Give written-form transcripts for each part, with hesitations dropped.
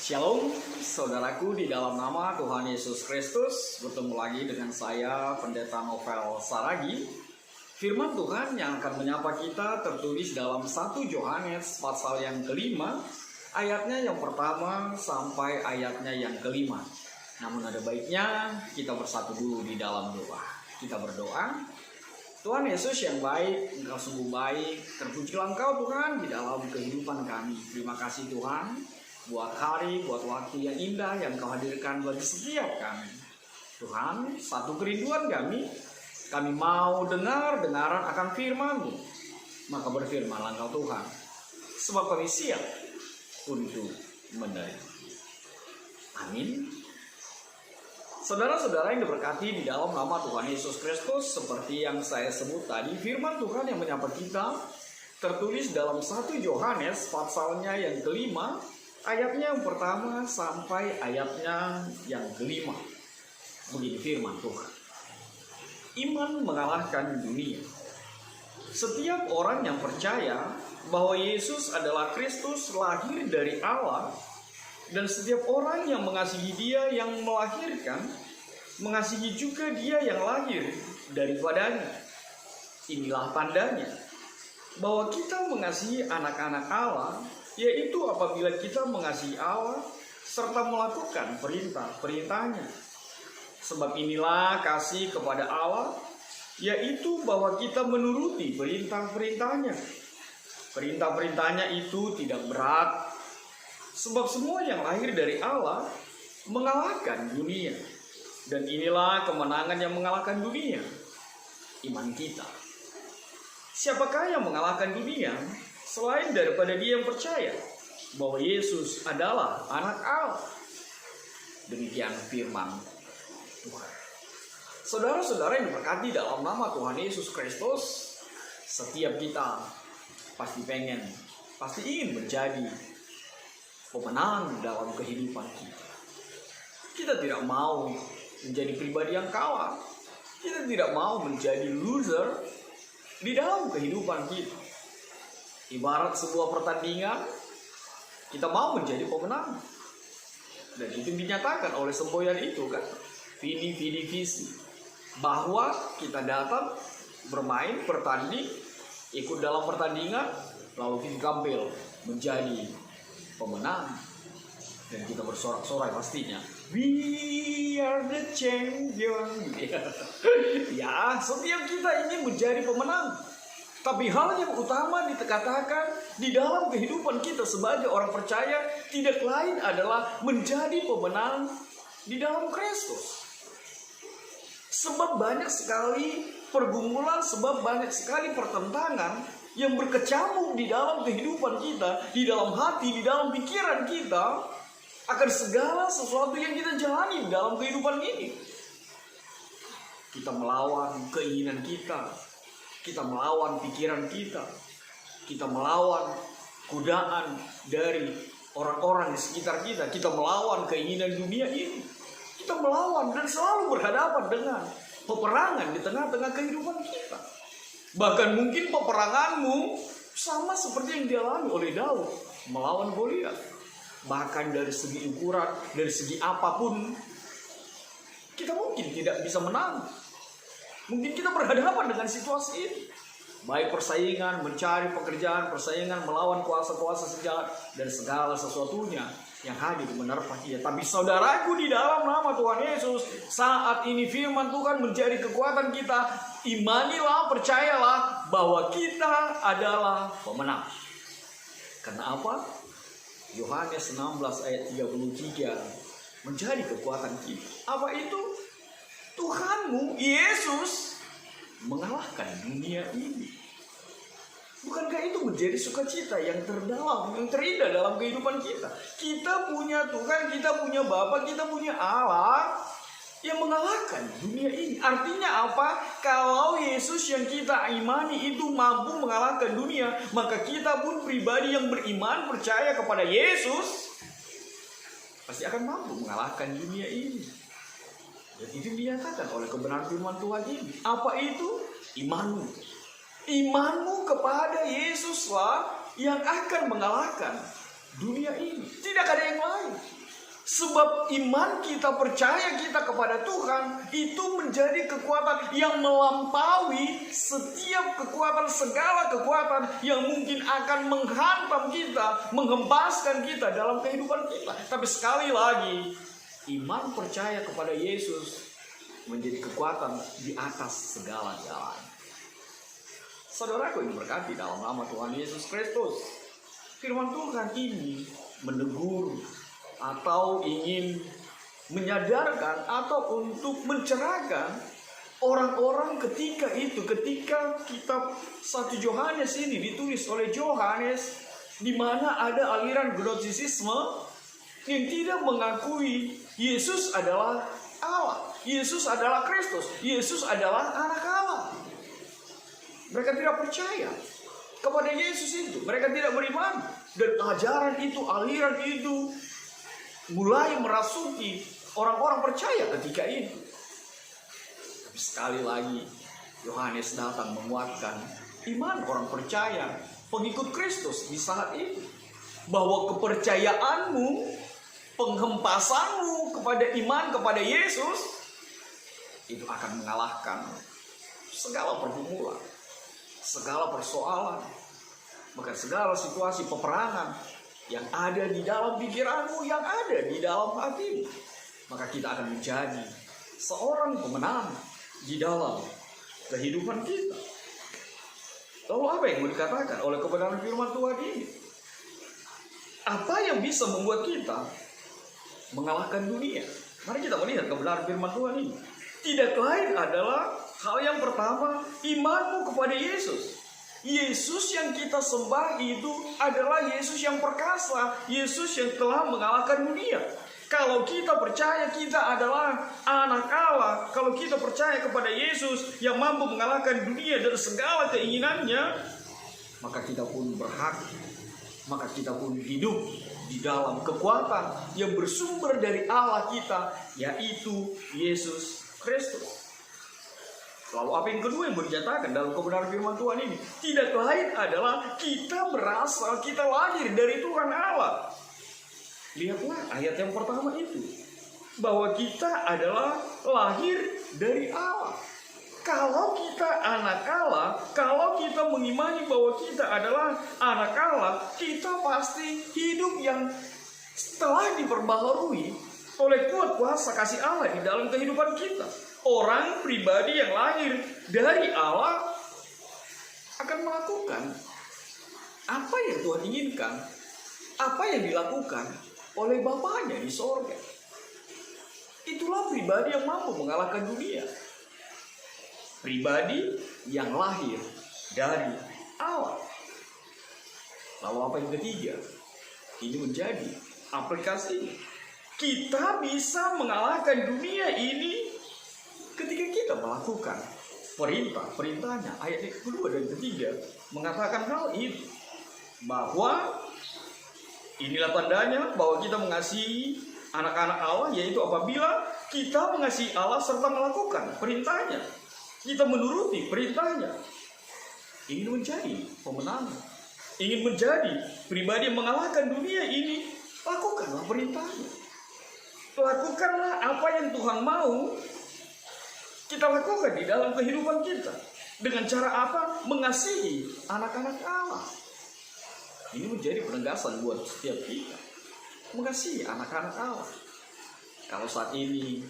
Shalom saudaraku di dalam nama Tuhan Yesus Kristus. Bertemu lagi dengan saya Pendeta Novel Saragi. Firman Tuhan yang akan menyapa kita tertulis dalam 1 Yohanes pasal yang kelima, ayatnya yang pertama sampai ayatnya yang kelima. Namun ada baiknya kita bersatu dulu di dalam doa. Kita berdoa. Tuhan Yesus yang baik, Engkau sungguh baik. Terpujilah Engkau Tuhan di dalam kehidupan kami. Terima kasih Tuhan buat hari, buat waktu yang indah yang Kau hadirkan bagi setiap kami. Tuhan, satu kerinduan kami mau dengar-dengaran akan firman-Mu. Maka berfirmanlah Engkau Tuhan, sebab kami siap untuk menerima. Amin. Saudara-saudara yang diberkati di dalam nama Tuhan Yesus Kristus, seperti yang saya sebut tadi, firman Tuhan yang menyapa kita tertulis dalam 1 Yohanes pasalnya yang kelima, ayatnya yang pertama sampai ayatnya yang kelima. Begini firman Tuhan. Iman mengalahkan dunia. Setiap orang yang percaya bahwa Yesus adalah Kristus lahir dari Allah, dan setiap orang yang mengasihi Dia yang melahirkan, mengasihi juga Dia yang lahir daripadanya. Inilah tandanya bahwa kita mengasihi anak-anak Allah, yaitu apabila kita mengasihi Allah serta melakukan perintah-perintahnya. Sebab inilah kasih kepada Allah, yaitu bahwa kita menuruti perintah-perintahnya. Perintah-perintahnya itu tidak berat, sebab semua yang lahir dari Allah mengalahkan dunia. Dan inilah kemenangan yang mengalahkan dunia, iman kita. Siapakah yang mengalahkan dunia selain daripada dia yang percaya bahwa Yesus adalah anak Allah? Demikian firman Tuhan. Saudara-saudara yang diberkati dalam nama Tuhan Yesus Kristus, setiap kita pasti ingin menjadi pemenang dalam kehidupan kita. Kita tidak mau menjadi pribadi yang kalah. Kita tidak mau menjadi loser di dalam kehidupan kita. Ibarat sebuah pertandingan, kita mau menjadi pemenang. Dan itu dinyatakan oleh semboyan itu kan, vidi vici, bahwa kita datang bermain, bertanding, ikut dalam pertandingan, lalu kita tampil menjadi pemenang. Dan kita bersorak-sorai pastinya, we are the champion. Ya, setiap kita ingin menjadi pemenang. Tapi hal yang utama dikatakan di dalam kehidupan kita sebagai orang percaya tidak lain adalah menjadi pemenang di dalam Kristus. Sebab banyak sekali pergumulan, sebab banyak sekali pertentangan yang berkecamuk di dalam kehidupan kita, di dalam hati, di dalam pikiran kita, akan segala sesuatu yang kita jalani dalam kehidupan ini. Kita melawan keinginan kita, kita melawan pikiran kita melawan godaan dari orang-orang di sekitar kita, kita melawan keinginan dunia ini, kita melawan dan selalu berhadapan dengan peperangan di tengah-tengah kehidupan kita. Bahkan mungkin peperanganmu sama seperti yang dialami oleh Daud melawan Goliat. Bahkan dari segi ukuran, dari segi apapun, kita mungkin tidak bisa menang. Mungkin kita berhadapan dengan situasi ini. Baik persaingan, mencari pekerjaan, persaingan, melawan kuasa-kuasa sejahat, dan segala sesuatunya yang hadir menerpa kita. Tapi saudaraku di dalam nama Tuhan Yesus, saat ini firman Tuhan menjadi kekuatan kita. Imanilah, percayalah bahwa kita adalah pemenang. Kenapa? Yohanes 16 ayat 33 menjadi kekuatan kita. Apa itu? Tuhanmu, Yesus, mengalahkan dunia ini. Bukankah itu menjadi sukacita yang terdalam, yang terindah dalam kehidupan kita? Kita punya Tuhan, kita punya Bapa, kita punya Allah yang mengalahkan dunia ini. Artinya apa? Kalau Yesus yang kita imani itu mampu mengalahkan dunia, maka kita pun pribadi yang beriman, percaya kepada Yesus, pasti akan mampu mengalahkan dunia ini. Dan itu dinyatakan oleh kebenaran firman Tuhan ini. Apa itu? Imanmu. Imanmu kepada Yesuslah yang akan mengalahkan dunia ini. Tidak ada yang lain. Sebab iman kita, percaya kita kepada Tuhan, itu menjadi kekuatan yang melampaui setiap kekuatan, segala kekuatan yang mungkin akan menghantam kita, menghempaskan kita dalam kehidupan kita. Tapi sekali lagi, iman percaya kepada Yesus menjadi kekuatan di atas segala-galanya. Saudaraku yang berkati dalam nama Tuhan Yesus Kristus, firman Tuhan ini menegur atau ingin menyadarkan atau untuk mencerahkan orang-orang ketika kitab 1 Yohanes ini ditulis oleh Yohanes, di mana ada aliran gnostisisme yang tidak mengakui Yesus adalah Allah, Yesus adalah Kristus, Yesus adalah anak Allah. Mereka tidak percaya kepada Yesus itu, mereka tidak beriman, dan ajaran itu, aliran itu mulai merasuki orang-orang percaya ketika itu. Tapi sekali lagi Yohanes datang menguatkan iman orang percaya, pengikut Kristus di saat itu, bahwa kepercayaanmu, penghempasanmu kepada iman kepada Yesus itu akan mengalahkan segala pergumulan, segala persoalan, bahkan segala situasi peperangan yang ada di dalam pikiranmu, yang ada di dalam hatimu. Maka kita akan menjadi seorang pemenang di dalam kehidupan kita. Lalu apa yang mau dikatakan oleh kebenaran firman Tuhan ini? Apa yang bisa membuat kita mengalahkan dunia? Mari kita melihat kebenaran firman Tuhan ini. Tidak lain adalah hal yang pertama, imanmu kepada Yesus. Yesus yang kita sembah itu adalah Yesus yang perkasa, Yesus yang telah mengalahkan dunia. Kalau kita percaya kita adalah anak Allah, kalau kita percaya kepada Yesus yang mampu mengalahkan dunia dari segala keinginannya, maka kita pun berhak, maka kita pun hidup di dalam kekuatan yang bersumber dari Allah kita, yaitu Yesus Kristus. Lalu apa yang kedua yang dinyatakan dalam kebenaran firman Tuhan ini? Tidak lain adalah kita berasal, kita lahir dari Tuhan Allah. Lihatlah ayat yang pertama itu, bahwa kita adalah lahir dari Allah. Kalau kita anak Allah, kalau kita mengimani bahwa kita adalah anak Allah, kita pasti hidup yang telah diperbaharui oleh kuat kuasa kasih Allah di dalam kehidupan kita. Orang pribadi yang lahir dari Allah akan melakukan apa yang Tuhan inginkan, apa yang dilakukan oleh Bapaknya di sorga. Itulah pribadi yang mampu mengalahkan dunia. Pribadi yang lahir dari Allah. Lalu apa yang ketiga? Ini menjadi aplikasi. Kita bisa mengalahkan dunia ini ketika kita melakukan perintahnya. Ayat yang kedua dan ketiga mengatakan hal itu, bahwa inilah tandanya bahwa kita mengasihi anak-anak Allah, yaitu apabila kita mengasihi Allah serta melakukan perintahnya, kita menuruti perintahnya. Ingin menjadi pemenang, ingin menjadi pribadi yang mengalahkan dunia ini, lakukanlah perintahnya. Lakukanlah apa yang Tuhan mau kita lakukan di dalam kehidupan kita. Dengan cara apa? Mengasihi anak-anak Allah. Ini menjadi penegasan buat setiap kita. Mengasihi anak-anak Allah. Kalau saat ini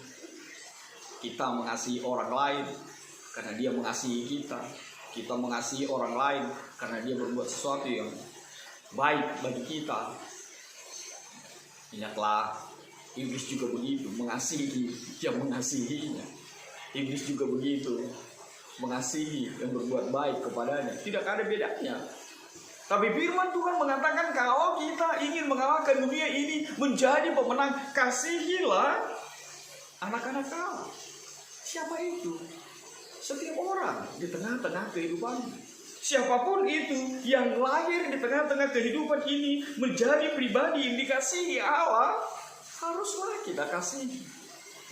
kita mengasihi orang lain karena dia mengasihi kita, kita mengasihi orang lain karena dia berbuat sesuatu yang baik bagi kita, ingatlah, iblis juga begitu, mengasihi yang mengasihinya. Iblis juga begitu, mengasihi yang berbuat baik kepadanya. Tidak ada bedanya. Tapi firman Tuhan mengatakan kalau kita ingin mengalahkan dunia ini, menjadi pemenang, kasihilah anak-anak Allah. Siapa itu? Setiap orang di tengah-tengah kehidupan. Siapapun itu yang lahir di tengah-tengah kehidupan ini menjadi pribadi yang dikasihi Allah, haruslah kita kasihi.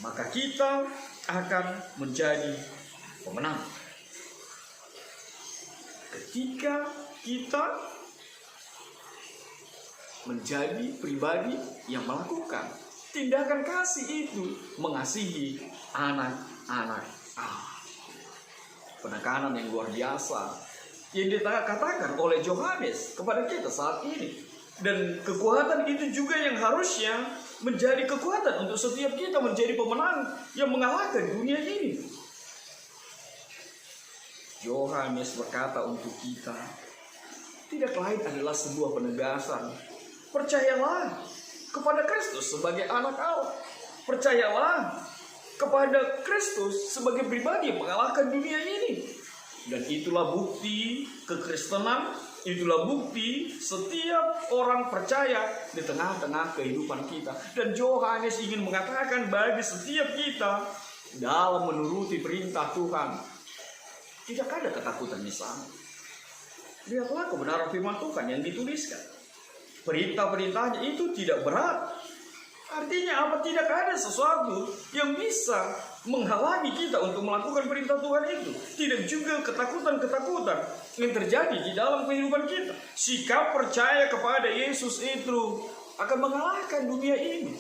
Maka kita akan menjadi pemenang. Ketika kita menjadi pribadi yang melakukan Tindakan kasih itu mengasihi anak-anak Allah. Penekanan yang luar biasa yang dikatakan oleh Yohanes kepada kita saat ini. Dan kekuatan itu juga yang harusnya menjadi kekuatan untuk setiap kita menjadi pemenang yang mengalahkan dunia ini. Yohanes berkata untuk kita, tidak lain adalah sebuah penegasan. Percayalah kepada Kristus sebagai anak Allah. Percayalah kepada Kristus sebagai pribadi yang mengalahkan dunia ini. Dan itulah bukti kekristenan, itulah bukti setiap orang percaya di tengah-tengah kehidupan kita. Dan Yohanes ingin mengatakan bagi setiap kita dalam menuruti perintah Tuhan, tidak ada ketakutan di sana. Lihatlah kebenaran firman Tuhan yang dituliskan. Perintah-perintahnya itu tidak berat. Artinya apa? Tidak ada sesuatu yang bisa menghalangi kita untuk melakukan perintah Tuhan itu. Tidak juga ketakutan-ketakutan yang terjadi di dalam kehidupan kita. Sikap percaya kepada Yesus itu akan mengalahkan dunia ini.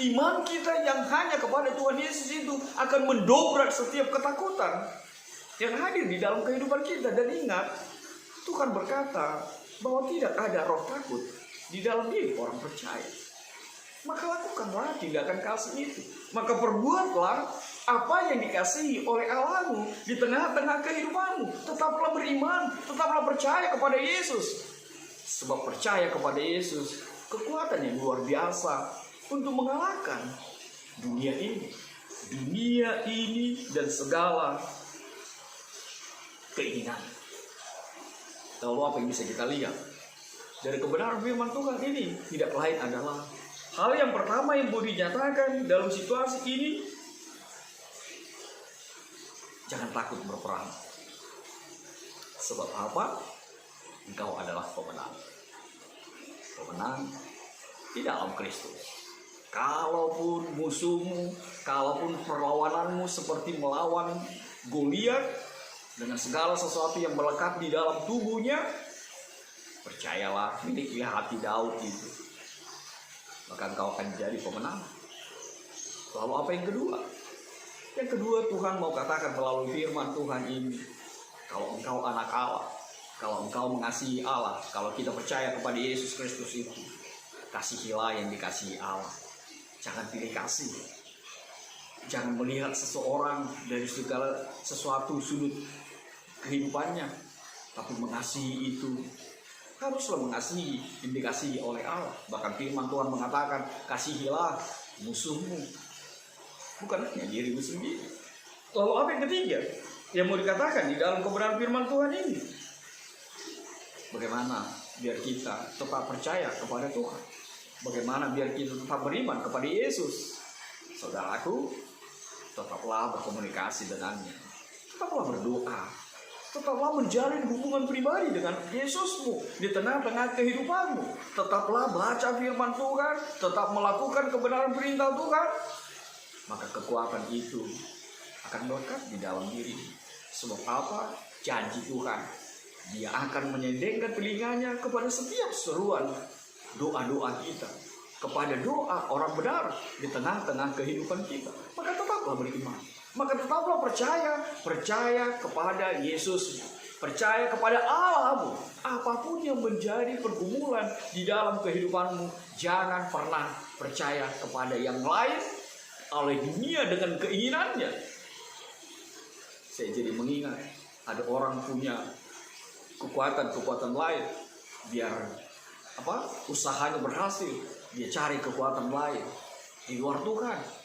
Iman kita yang hanya kepada Tuhan Yesus itu akan mendobrak setiap ketakutan yang hadir di dalam kehidupan kita. Dan ingat, Tuhan berkata bahwa tidak ada roh takut di dalam diri orang percaya. Maka lakukanlah tindakan kasih itu. Maka perbuatlah apa yang dikasihi oleh Allahmu di tengah-tengah kehidupanmu. Tetaplah beriman, tetaplah percaya kepada Yesus. Sebab percaya kepada Yesus, kekuatan yang luar biasa untuk mengalahkan dunia ini. Dunia ini dan segala keinginan. Lalu apa yang bisa kita lihat dari kebenaran firman Tuhan ini? Tidak lain adalah hal yang pertama yang boleh dinyatakan dalam situasi ini, jangan takut berperang. Sebab apa? Engkau adalah pemenang. Pemenang di dalam Kristus. Kalaupun musuhmu, kalaupun perlawananmu seperti melawan Goliat dengan segala sesuatu yang melekat di dalam tubuhnya, percayalah, milikilah hati Daud itu. Maka engkau akan jadi pemenang. Lalu apa yang kedua? Yang kedua, Tuhan mau katakan melalui firman Tuhan ini, kalau engkau anak Allah, kalau engkau mengasihi Allah, kalau kita percaya kepada Yesus Kristus itu, kasihilah yang dikasihi Allah. Jangan pilih kasih. Jangan melihat seseorang dari segala sesuatu sudut kehidupannya, tapi mengasihi itu haruslah mengasihi yang dikasihi oleh Allah. Bahkan firman Tuhan mengatakan, kasihilah musuhmu, bukan hanya dirimu sendiri. Lalu apa yang ketiga yang mau dikatakan di dalam kebenaran firman Tuhan ini? Bagaimana biar kita tetap percaya kepada Tuhan? Bagaimana biar kita tetap beriman kepada Yesus? Saudaraku, tetaplah berkomunikasi dengannya. Tetaplah berdoa. Tetaplah menjalin hubungan pribadi dengan Yesusmu di tengah-tengah kehidupanmu. Tetaplah baca firman Tuhan, tetap melakukan kebenaran perintah Tuhan. Maka kekuatan itu akan melekat di dalam diri. Sebab apa? Janji Tuhan, Dia akan menyendengkan telinganya kepada setiap seruan doa-doa kita, kepada doa orang benar di tengah-tengah kehidupan kita. Maka tetaplah beriman. Maka tetaplah percaya kepada Yesus, percaya kepada Allahmu. Apapun yang menjadi pergumulan di dalam kehidupanmu, jangan pernah percaya kepada yang lain oleh dunia dengan keinginannya. Saya jadi mengingat ada orang punya kekuatan lain, biar usahanya berhasil, dia cari kekuatan lain di luar Tuhan.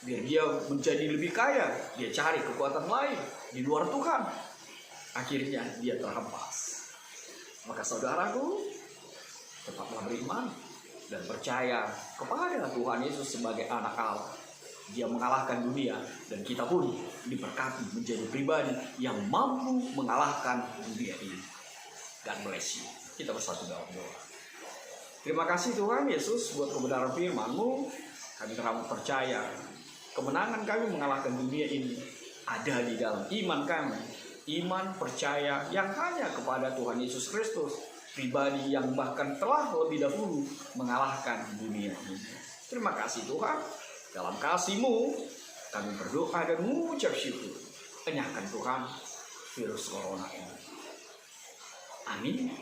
Biar dia menjadi lebih kaya, dia cari kekuatan lain di luar Tuhan. Akhirnya dia terhempas. Maka saudaraku, tetaplah beriman dan percaya kepada Tuhan Yesus sebagai anak Allah. Dia mengalahkan dunia, dan kita pun diberkati menjadi pribadi yang mampu mengalahkan dunia ini. God bless you. Kita bersatu dalam doa. Terima kasih Tuhan Yesus buat kebenaran firman-Mu. Kami terang percaya kemenangan kami mengalahkan dunia ini ada di dalam iman kami. Iman percaya yang hanya kepada Tuhan Yesus Kristus, pribadi yang bahkan telah lebih dahulu mengalahkan dunia ini. Terima Terima kasih Tuhan. Dalam kasih-Mu kami berdoa dan mengucap syukur. Enyahkan Tuhan virus corona ini. Amin.